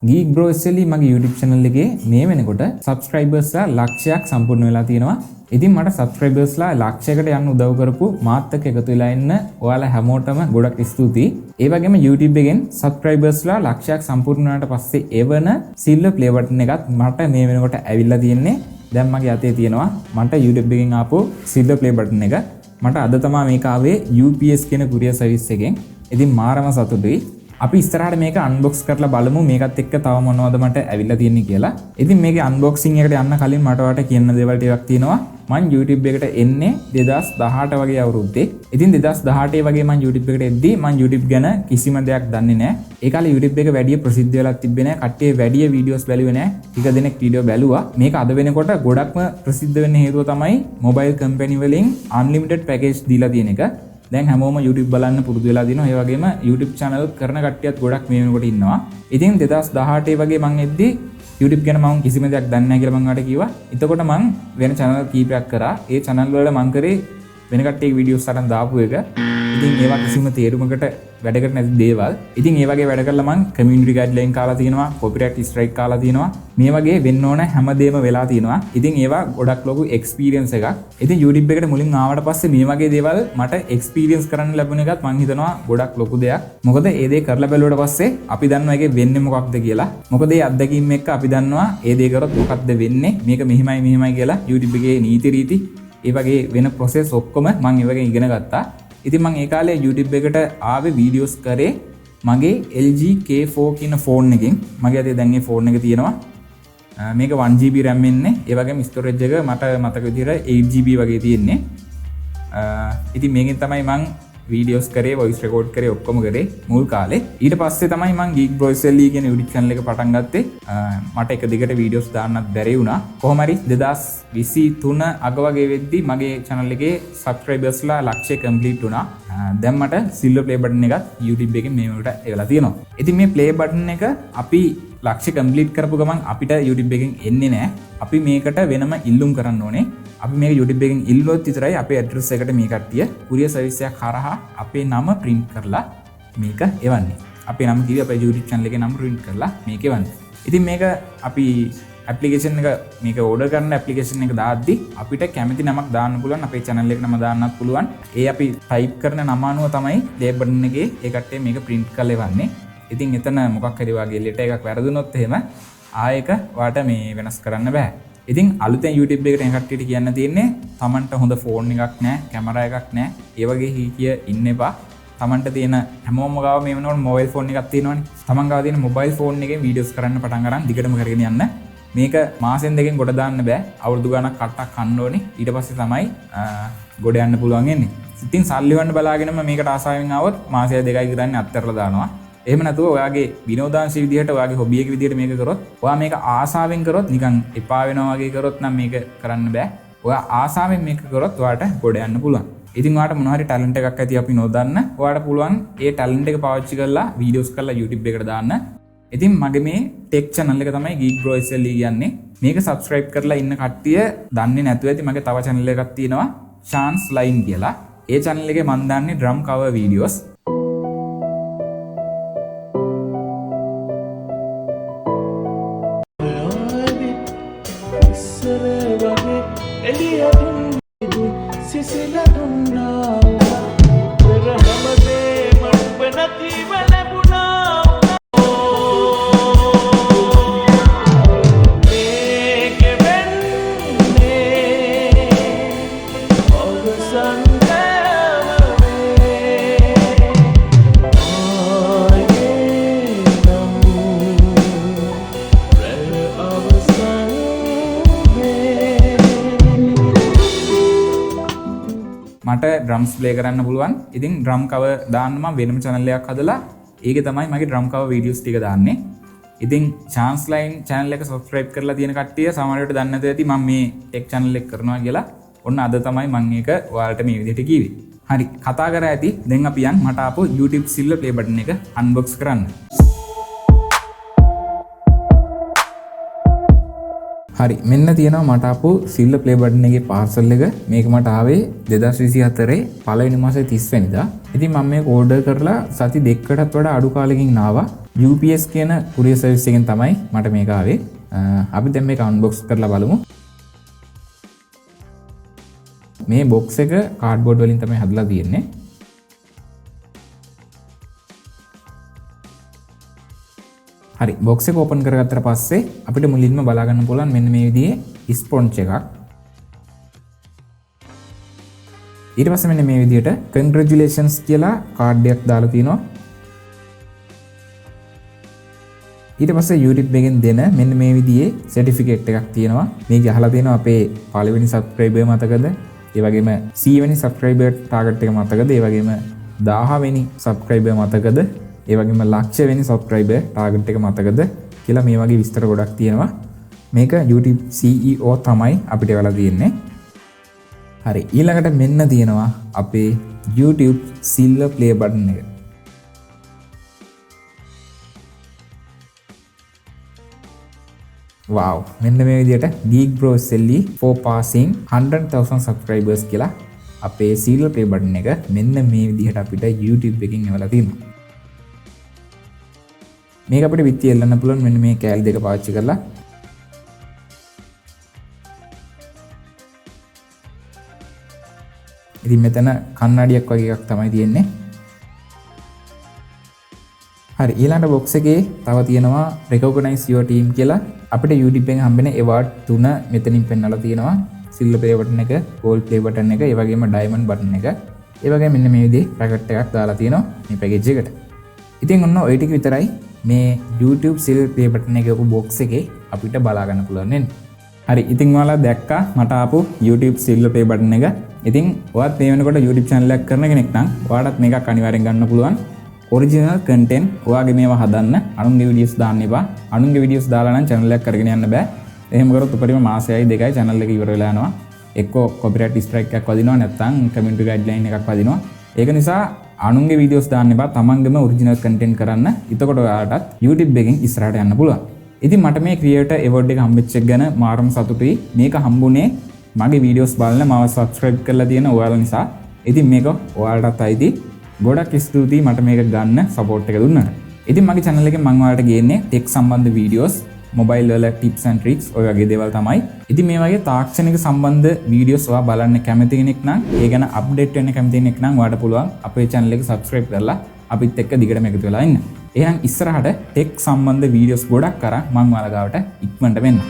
GeekBroSLV මගේ YouTube channel එකේ මේ වෙනකොට subscribers ලා ලක්ෂයක් සම්පූර්ණ වෙලා තියෙනවා. ඉතින් මට subscribers ලා ලක්ෂයකට යන්න උදව් කරපු මාත් එක්ක එකතු වෙලා ඉන්න ඔයාලා හැමෝටම ගොඩක් ස්තුතියි. ඒ වගේම YouTube එකෙන් subscribers ලා ලක්ෂයක් සම්පූර්ණ වුණාට පස්සේ එවන silver play button එකත් මට මේ වෙනකොට ඇවිල්ලා තියෙන්නේ. දැන් මගේ අතේ තියෙනවා මට YouTube එකෙන් ආපු silver play button එක. මට අද තමයි මේක ආවේ UPS කියන courier service එකෙන්. ඉතින් මාරම සතුටුයි. අපි ඉස්සරහට මේක අන්බොක්ස් කරලා බලමු මේකත් එක්ක තව මොනවද මට ඇවිල්ලා තියෙන්නේ කියලා. ඉතින් මේකේ අන්බොක්සිං එකට යන්න කලින් මට ඔයාලට කියන්න දේවල් ටිකක් තියෙනවා. මම YouTube එකට එන්නේ 2018 වගේ අවුරුද්දේ. ඉතින් 2018 වගේ මම YouTube එකට එද්දී මම YouTube ගැන කිසිම දෙයක් දන්නේ නැහැ. ඒ කාලේ YouTube එක වැඩි ප්‍රසිද්ධ වෙලා තිබ්බේ නැහැ. කට්ටිය වැඩි වීඩියෝස් බැලුවේ නැහැ. ටික දෙනෙක් වීඩියෝ බැලුවා. මේක අද වෙනකොට ගොඩක්ම ප්‍රසිද්ධ වෙන්න හේතුව තමයි මොබයිල් කම්පැනි වලින් unlimited package දීලා තියෙන එක. දැන් හැමෝම YouTube බලන්න පුරුදු වෙලා දිනවා. ඒ වගේම YouTube channel කරන කට්ටියත් ගොඩක් මේ වෙනකොට ඉන්නවා. ඉතින් 2018 වගේ මම එද්දී YouTube ගැන මම කිසිම දෙයක් දන්නේ නැහැ කියලා මම ඔයාලට කිව්වා. එතකොට මම වෙන channel කීපයක් කරා. ඒ channel වල මම කරේ වෙන කට්ටියගේ videos අරන් දාපු එක. ඉතින් ඒවා කිසිම තේරුමකට වැඩකට නැති දේවල්. ඉතින් ඒ වගේ වැඩ කරලා මම community guideline කාලා තියෙනවා, copyright strike කාලා තියෙනවා. මේ වගේ වෙන්න ඕන හැමදේම වෙලා තියෙනවා. ඉතින් ඒවා ගොඩක් ලොකු experience එකක්. ඉතින් YouTube එකට මුලින් ආවට පස්සේ මේ වගේ දේවල් මට experience කරන්න ලැබුණ එකත් මම හිතනවා ගොඩක් ලොකු දෙයක්. මොකද ඒ දේ කරලා බැලුවට පස්සේ අපි දන්නවා ඒකේ වෙන්නේ මොකක්ද කියලා. මොකද ඒ අත්දැකීම් එක්ක අපි දන්නවා ඒ දේ කරොත් මොකක්ද වෙන්නේ. මේක මෙහිමයි කියලා YouTube එකේ නීති රීති ඒ වගේ වෙන process ඔක්කොම මම ඒ වගේ ඉගෙන ගත්තා. ඉතින් මම ඒ කාලේ YouTube එකට ආවේ වීඩියෝස් කරේ මගේ LG K4 කියන ෆෝන් එකෙන්. මගේ අතේ දැන් මේ ෆෝන් එක තියෙනවා. මේක 1GB RAM එන්නේ. ඒ වගේම storage එක මට මතක විදිහට 8GB වගේ තියෙන්නේ. ඉතින් මේකෙන් තමයි මම වීඩියෝස් කරේ, voice record කරේ, ඔක්කොම කරේ මුල් කාලේ. ඊට පස්සේ තමයි මම GeekBroSLV කියන YouTube channel එක පටන් ගත්තේ. මට එක දිගට වීඩියෝස් දාන්නත් බැරි වුණා. කොහොම හරි 2023 අග වගේ වෙද්දි මගේ channel එකේ subscribers ලා ලක්ෂය complete වුණා. දැන් මට silver play button එකත් YouTube එකේ මේ වලට එවලා තියෙනවා. ඉතින් මේ play button එක අපි ලක්ෂය complete කරපු ගමන් අපිට YouTube එකෙන් එන්නේ නැහැ. අපි මේකට වෙනම ඉල්ලුම් කරන්න ඕනේ. අපි මේක YouTube එකෙන් ඉල්ලුවොත් විතරයි අපේ address එකට මේ කට්ටිය courier service එකක් හරහා අපේ නම print කරලා මේක එවන්නේ. අපේ නම කිව්වේ අපේ YouTube channel එකේ නම print කරලා මේක එවන්නේ. ඉතින් මේක අපි application එක මේක order කරන application එක දාද්දි අපිට කැමති නමක් දාන්න පුළුවන්. අපේ channel එක නම දාන්නත් පුළුවන්. ඒ අපි type කරන නම අනුව තමයි play button එකේ ඒ කට්ටිය මේක print කරලා එවන්නේ. ඉතින් එතන මොකක් හරි වගේ letter එකක් වැරදුනොත් එහෙම ආයෙක වාට මේ වෙනස් කරන්න බෑ. ඉතින් අලුතෙන් YouTube එකට එන කට්ටියට කියන්න තියෙන්නේ තමන්ට හොඳ ෆෝන් එකක් නැහැ, කැමරා එකක් නැහැ. ඒ වගේ හිකිය ඉන්න එපා. තමන්ට තියෙන හැමෝම ගාව මේ වෙනකොට මොබයිල් ෆෝන් එකක් තියෙනවනේ. තමන් ගාව තියෙන මොබයිල් ෆෝන් එකෙන් වීඩියෝස් කරන්න පටන් ගන්න දිගටම කරගෙන යන්න. මේක මාසෙන් දෙකෙන් ගොඩ දාන්න බෑ. අවුරුදු ගාණක් කට්ටක් කන්න ඕනේ. ඊට පස්සේ තමයි ගොඩ යන්න පුළුවන් වෙන්නේ. ඉතින් සල්ලි වන්න බලාගෙනම මේකට ආසාවෙන් ආවොත් මාසය දෙකයි ගිරන්නේ අත්තරලා දානවා. එහෙම නැතුව ඔයාගේ විනෝදාංශ විදිහට ඔයාගේ හොබි එක විදිහට මේක කරොත් ඔයා මේක ආසාවෙන් කරොත් නිකන් එපා වෙනවා වගේ කරොත් නම් මේක කරන්න බෑ. ඔයා ආසාවෙන් මේක කරොත් ඔයාට ගොඩ යන්න පුළුවන්. ඉතින් ඔයාට මොන හරි ටැලන්ට් එකක් ඇති අපි නොදන්න ඔයාට පුළුවන් ඒ ටැලන්ට් එක පාවිච්චි කරලා වීඩියෝස් කරලා YouTube එකට දාන්න. ඉතින් මගේ මේ ටෙක් channel එක තමයි GeekBroSLV කියන්නේ. මේක subscribe කරලා ඉන්න කට්ටිය දන්නේ නැතුව ඇති මගේ තව channel එකක් තියෙනවා chance line කියලා. ඒ channel එකේ මම දාන්නේ drum cover videos. මට drums play කරන්න පුළුවන්. ඉතින් drum cover දාන්න මම වෙනම channel එකක් හදලා ඒකේ තමයි මගේ drum cover videos ටික දාන්නේ. ඉතින් chance line channel එක subscribe කරලා තියෙන කට්ටිය සමහරවිට දන්නේ නැති ඇති මම මේ tech channel එක කරනවා කියලා. ඔන්න අද තමයි මම ඒක ඔයාලට මේ විදිහට කිව්වේ. හරි කතා කරා ඇති. දැන් අපි යන් මට ආපු YouTube silver play button එක unbox කරන්න. හරි මෙන්න තියෙනවා මට ආපු සිල්ල ප්ලේ බටන් එකේ පාර්සල් එක. මේක මට ආවේ 2024 පළවෙනි මාසේ 30 වෙනිදා. ඉතින් මම මේක ඕඩර් කරලා සති දෙකකටත් වඩා අඩු කාලෙකින් ආවා. UPS කියන courier service එකෙන් තමයි මට මේක ආවේ. අපි දැන් මේක අන්බොක්ස් කරලා බලමු. මේ බොක්ස් එක කාඩ්බෝඩ් වලින් තමයි හදලා තියෙන්නේ. හරි බොක්ස් එක ඕපන් කරගත්තට පස්සේ අපිට මුලින්ම බලා ගන්න පුළුවන් මෙන්න මේ විදිහේ ස්පොන්ජ් එකක්. ඊට පස්සේ මෙන්න මේ විදිහට congratulations කියලා කාඩ් එකක් දාලා තිනවා. ඊට පස්සේ YouTube එකෙන් දෙන මෙන්න මේ විදිහේ සර්ටිෆිකේට් එකක් තියෙනවා. මේක අහලා තියෙනවා අපේ පළවෙනි සබ්ස්ක්‍රයිබර් මතකද? ඒ වගේම 100 වෙනි සබ්ස්ක්‍රයිබර් ටාගට් එක මතකද? ඒ වගේම 1000 වෙනි සබ්ස්ක්‍රයිබර් මතකද? ඒ වගේම ලක්ෂ වෙනි සබ්ස්ක්‍රයිබර් ටාගට් එක මතකද කියලා මේ වගේ විස්තර ගොඩක් තියෙනවා. මේක YouTube CEO තමයි අපිට වෙලා තියෙන්නේ. හරි ඊළඟට මෙන්න තියෙනවා අපේ YouTube silver play button එක. wow මෙන්න මේ විදිහට GeekBroSLV for passing 100,000 subscribers කියලා අපේ silver play button එක මෙන්න මේ විදිහට අපිට YouTube එකකින් එවලා තියෙනවා. මේක අපිට විත්ති එල්ලන්න පුළුවන් මෙන්න මේ කෑලි දෙක පාවිච්චි කරලා. ඉතින් මෙතන කන්නඩියක් වගේ එකක් තමයි තියෙන්නේ. හරි ඊළඟ බොක්ස් එකේ තව තියෙනවා recognize your team කියලා අපිට YouTube එකෙන් හම්බෙන award 3 මෙතනින් පෙන්නලා තියෙනවා. silver play button එක, gold play button එක, ඒ වගේම diamond button එක. ඒ වගේම මෙන්න මේ විදිහේ පැකට් එකක් දාලා තියෙනවා මේ පැකේජ් එකට. ඉතින් ඔන්න ওই ටික විතරයි මේ YouTube silver play button එකේ බොක්ස් එකේ අපිට බලා ගන්න පුළුවන් නේ. හරි ඉතින් ඔයාලා දැක්කා මට ආපු YouTube silver play button එක. ඉතින් ඔයත් මේ වෙනකොට YouTube channel එකක් කරන කෙනෙක් නම් ඔයාලටත් මේකක් අනිවාර්යෙන් ගන්න පුළුවන්. ඔරිජිනල් content ඔයාගේ මේවා හදන්න අනුන්ගේ videos දාන්න එපා. අනුන්ගේ videos දාලා නම් channel එකක් කරගෙන යන්න බෑ. එහෙම කරොත් උපරිම මාසයයි දෙකයි channel එක ඉවර වෙලා යනවා. එක්කෝ copyright strike එකක් වදිනවා නැත්නම් community guideline එකක් වදිනවා. ඒක නිසා අනුන්ගේ වීඩියෝස් දාන්න එපා. තමන්ගේම ඔරිජිනල් කන්ටෙන්ට් කරන්න. එතකොට ඔයාලටත් YouTube එකෙන් ඉස්සරහට යන්න පුළුවන්. ඉතින් මට මේ ක්‍රියේටර් award එක හම්බෙච්ච එක ගැන මාරම සතුටුයි. මේක හම්බුනේ මගේ වීඩියෝස් බලන මාව subscribe කරලා තියෙන ඔයාලා නිසා. ඉතින් මේක ඔයාලටත් අයිති. ගොඩක් ස්තුතියි මට මේක ගන්න support එක දුන්නාට. ඉතින් මගේ channel එකෙන් මම ඔයාලට ගේන්නේ tech සම්බන්ධ වීඩියෝස්, mobile වල tips and tricks ඔය වගේ දේවල් තමයි. ඉතින් මේ වගේ තාක්ෂණික සම්බන්ධ වීඩියෝස් ඔයා බලන්න කැමති කෙනෙක් නම් ඒ ගැන අප්ඩේට් වෙන්න කැමති කෙනෙක් නම් ඔයාලට පුළුවන් අපේ channel එක subscribe කරලා අපිත් එක්ක දිගටම එකතු වෙලා ඉන්න. එහෙනම් ඉස්සරහට tech සම්බන්ධ වීඩියෝස් ගොඩක් කරන් මම ඔයාලා ගාවට ඉක්මනට වෙන්න.